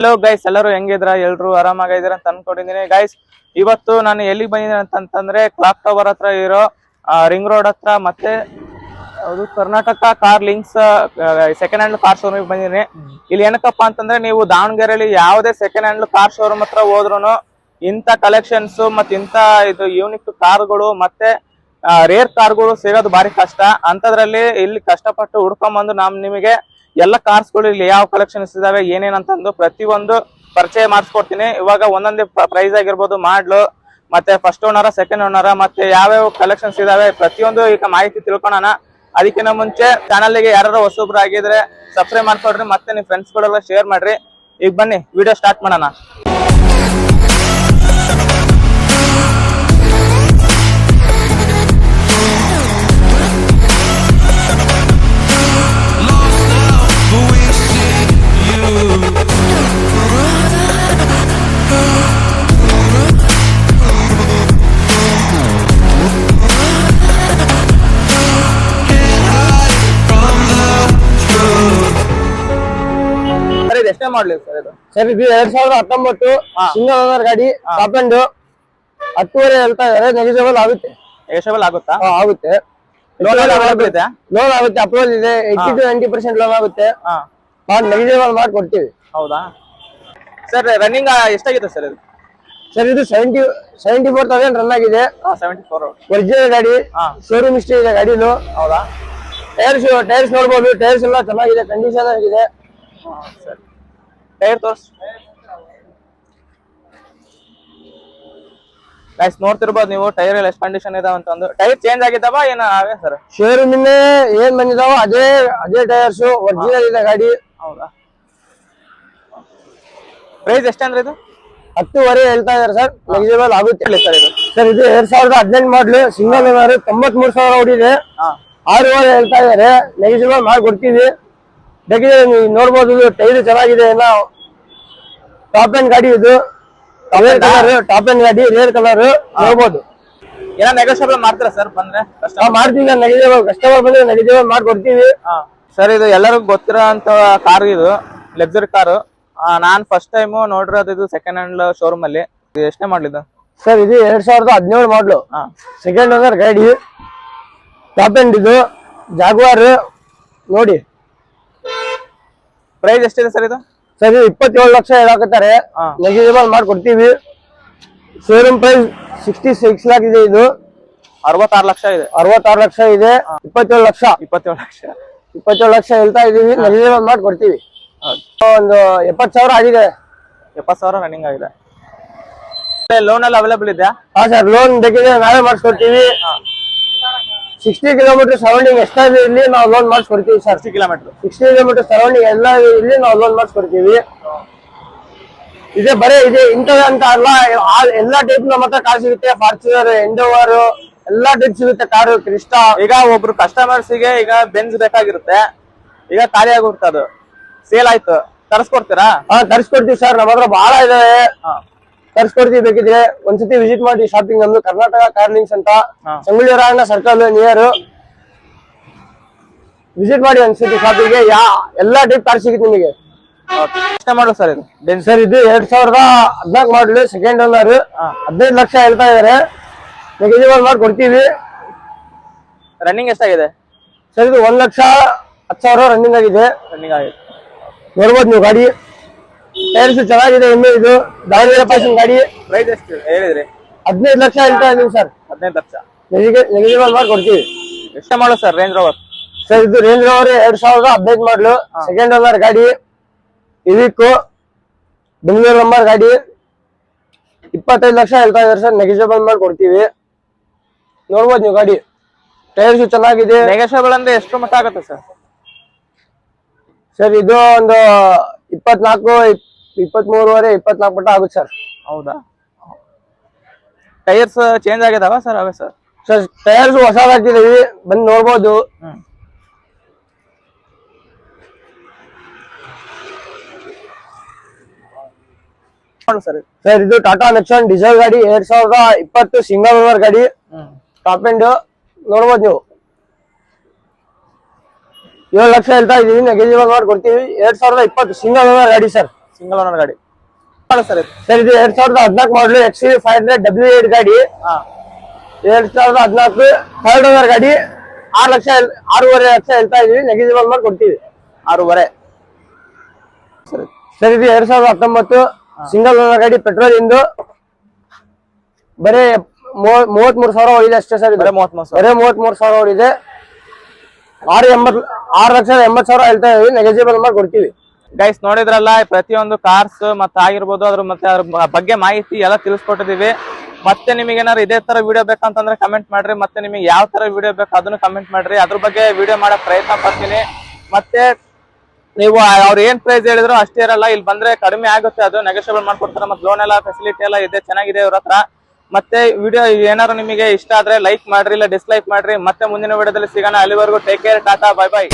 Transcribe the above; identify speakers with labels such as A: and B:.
A: Hello guys, ಎಲ್ಲರೂ ಹೆಂಗಿದ್ರ? ಎಲ್ರು ಆರಾಮಾಗಿದ್ದೀರ ಅಂತ ಅನ್ಕೊಂಡಿದೀನಿ ಗೈಸ್. ಇವತ್ತು ನಾನು ಎಲ್ಲಿಗೆ ಬಂದಿದ್ದೀನಿ ಅಂತಂದ್ರೆ ಕ್ಲಾಕ್ ಟವರ್ ಹತ್ರ ಇರೋ ರಿಂಗ್ ರೋಡ್ ಹತ್ರ ಮತ್ತೆ ಅದು Karnataka car links second hand car showroom ಬಂದಿದ್ದೀನಿ. ಇಲ್ಲಿ ಏನಕ್ಕಪ್ಪ ಅಂತಂದ್ರೆ ನೀವು ದಾವಣಗೆರೆಯಲ್ಲಿ ಯಾವುದೇ ಸೆಕೆಂಡ್ ಹ್ಯಾಂಡ್ ಕಾರ್ ಶೋರೂಮ್ ಹತ್ರ ಹೋದ್ರು ಇಂಥ ಕಲೆಕ್ಷನ್ಸ್ ಮತ್ತೆ ಇಂಥ ಇದು ಯೂನಿಕ್ ಕಾರ್ಗಳು ಮತ್ತೆ ರೇರ್ ಕಾರ್ಗಳು ಸಿಗೋದು ಬಾರಿ ಕಷ್ಟ. ಅಂತದ್ರಲ್ಲಿ ಇಲ್ಲಿ ಕಷ್ಟಪಟ್ಟು ಹುಡ್ಕೊಂಬಂದು ನಿಮಗೆ ಎಲ್ಲ ಕಾರ್ಸ್ಗಳು ಇಲ್ಲಿ ಯಾವ ಕಲೆಕ್ಷನ್ಸ್ ಇದಾವೆ ಏನೇನಂತಂದು ಪ್ರತಿಯೊಂದು ಪರಿಚಯ ಮಾಡಿಸ್ಕೊಡ್ತೀನಿ. ಇವಾಗ ಒಂದೊಂದೇ ಪ್ರೈಸ್ ಆಗಿರ್ಬೋದು, ಮಾಡ್ಲು ಮತ್ತೆ ಫಸ್ಟ್ ಓನರ, ಸೆಕೆಂಡ್ ಓನರ, ಮತ್ತೆ ಯಾವ್ಯಾವ ಕಲೆಕ್ಷನ್ಸ್ ಇದಾವೆ ಪ್ರತಿಯೊಂದು ಈಗ ಮಾಹಿತಿ ತಿಳ್ಕೊಳ್ಳೋಣ. ಅದಕ್ಕಿಂತ ಮುಂಚೆ ಚಾನಲ್ಗೆ ಯಾರು ಹೊಸಬ್ರು ಆಗಿದ್ರೆ ಸಬ್ಸ್ಕ್ರೈಬ್ ಮಾಡ್ಕೊಡ್ರಿ, ಮತ್ತೆ ನಿಮ್ ಫ್ರೆಂಡ್ಸ್ ಗಳೆಲ್ಲ ಶೇರ್ ಮಾಡ್ರಿ. ಈಗ ಬನ್ನಿ ವಿಡಿಯೋ ಸ್ಟಾರ್ಟ್ ಮಾಡೋಣ. ಎಷ್ಟೇ ಮಾಡ್ಲಿ ಸರ್ ಇದು?
B: ಸರ್ ಇದು 2019 ಸಿಂಗಲ್ ಓನರ್ ಗಾಡಿ, ಟಾಪ್ ಅಂಡ್ 10.5 ಹೇಳ್ತಾ ಇದಾರೆ. ನೆಗೆಜಿಬಲ್ ಆಗುತ್ತೆ.
A: ನೆಗೆಜಿಬಲ್ ಆಗುತ್ತಾ?
B: ಆಗುತ್ತೆ. ಲೋನ್ ಆಗುತ್ತೆ, ಅಪ್ರೂವಲ್ ಇದೆ. 80 to 90% ಲೋನ್ ಆಗುತ್ತೆ. ನೆಗೆಜಿಬಲ್ ಮಾಡಿ ಕೊಡ್ತೀವಿ.
A: ಹೌದಾ ಸರ್? ರನ್ನಿಂಗ್ ಎಷ್ಟಾಗಿದೆ ಸರ್ ಇದು?
B: ಸರ್ ಇದು 74,000 ರನ್ ಆಗಿದೆ.
A: 74
B: ಒರಿಜಿನಲ್ ಗಾಡಿ, ಶೋರೂಮ್ ಹಿಸ್ಟ್ರಿ ಇದೆ ಗಾಡಿದು.
A: ಹೌದಾ?
B: ಟೈರ್ಸ್ ನೋಡ್ಬೋದು, ಟೈರ್ಸ್ ಎಲ್ಲ ಚೆನ್ನಾಗಿದೆ, ಕಂಡೀಷನ್ ಆಗಿದೆ.
A: ಟೈರ್ ತೋರ್ಸ್ ಗೈಸ್, ನೋಡ್ತಿರ್ಬೋದು ನೀವು ಟೈರ್ ಎಲ್ಲ ಎಷ್ಟು ಕಂಡೀಷನ್ ಇದಾವ ಅಂತಂದು. ಟೈರ್ ಚೇಂಜ್ ಆಗಿದ್ದಾವ ಏನ ಅವೇ ಸರ್?
B: ಶೋರೂಮ್ ಏನ್ ಬಂದಿದಾವ ಅದೇ ಟೈರ್ಸ್, ಒರಿಜಿನಲ್ ಇದೆ ಗಾಡಿ.
A: ಹೌದಾ? ಪ್ರೈಸ್ ಎಷ್ಟಂದ್ರೆ ಇದು?
B: 10.5 ಹೇಳ್ತಾ ಇದಾರೆ ಸರ್. ನೆಗೆಜಿಬಲ್ ಆಗುತ್ತೆ ಸರ್ ಇದು. ಸರ್ ಇದು 2018 ಮಾಡ್ಲು, ಸಿಂಗಲ್ ಓನರ್, 93,000 ಓಡಿದೆ. 6.5 ಹೇಳ್ತಾ ಇದಾರೆ. ನೆಗೆಜಿಬಲ್ ಮಾಡಿ ಕೊಡ್ತೀವಿ. ಬೇಕಿದ್ರೆ ನೀವು ನೋಡ್ಬೋದು, ಟೈರ್ ಚೆನ್ನಾಗಿದೆ. ಎಲ್ಲ ಟಾಪ್ ಅಂಡ್ ಗಾಡಿ ಇದು, ಟಾಪ್ ಅಂಡ್ ಗಾಡಿ, ರೇರ್ ಕಲರ್ ನೋಡ್ಬೋದು.
A: ಏನೋ ನೆಗೋಷಿಯಬಲ್ ಮಾಡ್ತೀರಾ ಸರ್ ಬಂದ್ರೆ?
B: ಮಾಡ್ತೀವಿ, ನೆಗೆಜಿಬಲ್ ಕಸ್ಟಮರ್ ಬಂದ್ರೆ ನೆಗೆಜಿಬಲ್ ಮಾಡಿ ಕೊಡ್ತೀವಿ.
A: ಸರ್ ಇದು ಎಲ್ಲರಿಗೂ ಗೊತ್ತಿರೋ ಅಂತ ಕಾರ್, ಇದು ಲಕ್ಸುರಿ ಕಾರು. ನಾನ್ ಫಸ್ಟ್ ಟೈಮ್ ನೋಡಿರೋದು ಇದು ಸೆಕೆಂಡ್ ಹ್ಯಾಂಡ್ ಶೋರೂಮ್ ಅಲ್ಲಿ. ಇದು ಎಷ್ಟೇ ಮಾಡ್ಲಿದ್ದು
B: ಸರ್? ಇದು 2017 ಮಾಡ್ಲು, ಸೆಕೆಂಡ್ ಓನರ್ ಗಾಡಿ, ಟಾಪ್ ಅಂಡ್ ಇದು, ಜಾಗ್ವಾರ್ ನೋಡಿ.
A: ಪ್ರೈಸ್ ಎಷ್ಟಿದೆ ಸರ್ ಇದು?
B: ಸರ್ ಇದು 27 ಲಕ್ಷ ಹೇಳಾಕತ್ತಾರೆ. ನೆಗೆಜಿಬಲ್ ಮಾಡಿ ಕೊಡ್ತೀವಿ. ಶೋರೂಮ್ ಪ್ರೈಸ್ 66 ಲಾಕ್ ಇದೆ. ಇದು
A: 66 ಲಕ್ಷ ಇದೆ.
B: 66 ಲಕ್ಷ ಇದೆ. 27 ಲಕ್ಷ
A: 27
B: ಲಕ್ಷ ಹೇಳ್ತಾ ಇದೀವಿ. ನೆಗೆಜಿಬಲ್ ಮಾಡಿ ಕೊಡ್ತೀವಿ. ಒಂದು 70,000 ಆಗಿದೆ.
A: 70,000 ರನ್ನಿಂಗ್ ಆಗಿದೆ. ಲೋನ್ ಎಲ್ಲ ಅವೈಲೇಬಲ್ ಇದೆಯಾ?
B: ಹಾ ಸರ್, ಲೋನ್ ಬೇಕಿದ್ರೆ ನಾವೇ ಮಾಡಿಸ್ಕೊಡ್ತೀವಿ. 60 ಕಿಲೋಮೀಟರ್ ಸರೌಂಡಿಂಗ್ ಎಷ್ಟಾದ್ರೂ ಇಲ್ಲಿ ನಾವು ಲೋನ್ ಮಾಡಿಸ್ಕೊಡ್ತೀವಿ ಸರ್. 60 ಕಿಲೋಮೀಟರ್ ಸರೌಂಡಿಂಗ್ ಎಲ್ಲ ಇಲ್ಲಿ ನಾವು ಲೋನ್ ಮಾಡಿಸ್ಕೊಡ್ತೀವಿ. ಇದೆ ಬರೀ ಇದೆ ಇಂಥದ್ದು ಅಂತ ಅಲ್ಲ, ಎಲ್ಲಾ ಟೈಪ್ ನಮ್ಮ ಹತ್ರ ಕಾರ್ ಸಿಗುತ್ತೆ. ಫಾರ್ಚುನರ್, ಎಂಡೋವರ್ ಎಲ್ಲಾ ಟೈಪ್ ಸಿಗುತ್ತೆ ಕಾರು. ಕ್ರಿಸ್ಟಾ.
A: ಈಗ ಒಬ್ರು ಕಸ್ಟಮರ್ಸ್ ಗೆ ಈಗ ಬೆಂಜ್ ಬೇಕಾಗಿರುತ್ತೆ, ಈಗ ಖಾಲಿ ಆಗಿರುತ್ತೆ, ಅದು ಸೇಲ್ ಆಯ್ತು, ತರಿಸ್ಕೊಡ್ತೀರಾ?
B: ತರಿಸ್ಕೊಡ್ತೀವಿ ಸರ್, ನಮ್ಮ ಹತ್ರ ಬಹಳ ಇದಾವೆ. ತರಿಸ್ಕೊಡ್ತೀವಿ. ಬೇಕಿದ್ರೆ ಒಂದ್ಸತಿ ವಿಸಿಟ್ ಮಾಡಿ ಶಾಪಿಂಗ್. ನಮ್ದು ಕರ್ನಾಟಕ ಕಾರ್ ಲಿಂಕ್ಸ್ ಅಂತ, Sangolli Rayanna circle near. Visit ಮಾಡಿ ಒಂದ್ಸತಿ ಶಾಪಿಂಗ್. ಎಲ್ಲಾ ಟೈಪ್ ಕಾರ್ ಸಿಗುತ್ತೆ ನಿಮಗೆ.
A: ಮಾಡಲು ಸರ್ ಇದು?
B: ಸರ್ ಇದು 2014 ಮಾಡಲು, ಸೆಕೆಂಡ್ ಓನರ್, 15 ಲಕ್ಷ ಹೇಳ್ತಾ ಇದಾರೆ. ನೆಗೆಜಿಬಲ್ ಮಾಡಿ ಕೊಡ್ತೀವಿ.
A: ರನ್ನಿಂಗ್ ಎಷ್ಟಾಗಿದೆ
B: ಸರ್? ಇದು 1,10,000 ರನ್ನಿಂಗ್ ಆಗಿದೆ. ನೋಡ್ಬೋದು ನೀವು ಗಾಡಿ. ಟೈರ್ಸ್ ಚೆನ್ನಾಗಿದೆ. ಇನ್ನು ಇದು ದಾವಣಗೆರೆ ಪಾಸಿಂಗ್ ಗಾಡಿ.
A: ಪ್ರೈಸ್ ಎಷ್ಟು ಹೇಳಿದ್ರಿ?
B: 15 ಲಕ್ಷ ಹೇಳ್ತಾ ಇದೀವಿ ಸರ್.
A: 15 ಲಕ್ಷ
B: ನೆಗೆಜಿಬಲ್ ಮಾಡಿ ಕೊಡ್ತೀವಿ.
A: ಎಷ್ಟು ಮಾಡಲು ಸರ್? Range rover.
B: ಸರ್ ಇದು ರೇಂಜ್ ರೋವರ್ 2015 ಮಾಡಲು, ಸೆಕೆಂಡ್ ಓನರ್ ಗಾಡಿ, ಇವಿಕ್ ಬೆಂಗಳೂರು ನಂಬರ್ ಗಾಡಿ. 25 ಲಕ್ಷ ಹೇಳ್ತಾ ಇದಾರೆ ಸರ್. ನೆಗೆಜಿಬಲ್ ಮಾಡಿ ಕೊಡ್ತೀವಿ. ನೋಡ್ಬೋದು ನೀವು ಗಾಡಿ. ಟೈರ್ಸ್ ಚೆನ್ನಾಗಿದೆ.
A: ನೆಗೆಜಿಬಲ್ ಅಂದ್ರೆ ಎಷ್ಟು ಮಟ್ಟ ಆಗುತ್ತೆ ಸರ್?
B: ಸರ್ ಇದು ಒಂದು 24, 23.5, 24 ಮಟ್ಟ ಆಗುತ್ತೆ ಸರ್.
A: ಹೌದಾ? ಟೈರ್ಸ್ ಚೇಂಜ್ ಆಗಿದಾವ ಸರ್? ಅವೇ ಸರ್.
B: ಸರ್ ಟೈರ್ಸ್ ಹೊಸದ್ ಹಾಕಿದೀವಿ, ಬಂದು ನೋಡ್ಬೋದು. ಸರ್ ಇದು ಟಾಟಾ ನೆಕ್ಸಾನ್ ಡೀಸೆಲ್ ಗಾಡಿ, 2020 ಸಿಂಗಲ್ ಓನರ್ ಗಾಡಿ, ಟಾಪ್ ಎಂಡ್ ನೋಡ್ಬೋದು ನೀವು. 7 ಲಕ್ಷ ಹೇಳ್ತಾ ಇದೀವಿ, ನೆಗೆಜಿಬಲ್ ಮಾಡಿ ಕೊಡ್ತೀವಿ. 2020 ಸಿಂಗಲ್ ಓನರ್ ಗಾಡಿ ಸರ್.
A: ಸಿಂಗಲ್ ಓನರ್ ಗಾಡಿ ಸರ್ ಇದು.
B: ಸರ್ ಇದು 2014 ಮಾಡಲು XUV 500 W8 ಗಾಡಿ.
A: ಹಾ
B: 2014 ಥರ್ಡ್ ಓನರ್ ಗಾಡಿ. 6,05,000 ಹೇಳ್ತಾ ಇದೀವಿ, ನೆಗೆಜಿಬಲ್ ಮಾಡಿ ಕೊಡ್ತೀವಿ.
A: 6.5
B: ಸರ್ ಇದು 2019 ಸಿಂಗಲ್ ಓನರ್ ಗಾಡಿ, ಪೆಟ್ರೋಲ್ ಇಂದು. ಬರೀ 33,000 ಓಡಿದೆ ಅಷ್ಟೇ ಸರ್ ಇದು.
A: ಬರೀ 33,000.
B: ಬರೀ 33,000 ಓಡಿದೆ. 6,80,000 ಹೇಳ್ತಾ ಇದೀವಿ, ನೆಗೆಜಿಬಲ್ ಮಾಡಿ ಕೊಡ್ತೀವಿ.
A: ಗೈಸ್ ನೋಡಿದ್ರಲ್ಲ, ಪ್ರತಿಯೊಂದು ಕಾರ್ಸ್ ಮತ್ತೆ ಆಗಿರ್ಬೋದು ಅದ್ರ ಬಗ್ಗೆ ಮಾಹಿತಿ ಎಲ್ಲ ತಿಳಿಸ್ಕೊಟ್ಟಿದೀವಿ. ಮತ್ತೆ ನಿಮಗೆ ಏನಾದ್ರು ಇದೇ ತರ ವಿಡಿಯೋ ಬೇಕಂತಂದ್ರೆ ಕಮೆಂಟ್ ಮಾಡ್ರಿ. ಮತ್ತೆ ನಿಮಗೆ ಯಾವ ತರ ವಿಡಿಯೋ ಬೇಕು ಅದನ್ನು ಕಮೆಂಟ್ ಮಾಡ್ರಿ, ಅದ್ರ ಬಗ್ಗೆ ವಿಡಿಯೋ ಮಾಡಕ್ ಪ್ರಯತ್ನ ಪಡ್ತೀನಿ. ಮತ್ತೆ ನೀವು ಅವ್ರು ಏನ್ ಪ್ರೈಸ್ ಹೇಳಿದ್ರು ಅಷ್ಟೇ ಇರಲ್ಲ, ಇಲ್ಲಿ ಬಂದ್ರೆ ಕಡಿಮೆ ಆಗುತ್ತೆ, ಅದು ನೆಗೋಷಿಯಬಲ್ ಮಾಡ್ಕೊಡ್ತಾರೆ. ಮತ್ತೆ ಲೋನ್ ಎಲ್ಲ ಫೆಸಿಲಿಟಿ ಎಲ್ಲ ಇದೆ, ಚೆನ್ನಾಗಿದೆ ಇವ್ರ ಹತ್ರ. ಮತ್ತೆ ವಿಡಿಯೋ ಏನಾದ್ರು ನಿಮಗೆ ಇಷ್ಟ ಆದ್ರೆ ಲೈಕ್ ಮಾಡ್ರಿ, ಇಲ್ಲ ಡಿಸ್ಲೈಕ್ ಮಾಡ್ರಿ. ಮತ್ತೆ ಮುಂದಿನ ವಿಡಿಯೋದಲ್ಲಿ ಸಿಗೋಣ. ಅಲ್ಲಿವರೆಗೂ take care, Tata, bye bye.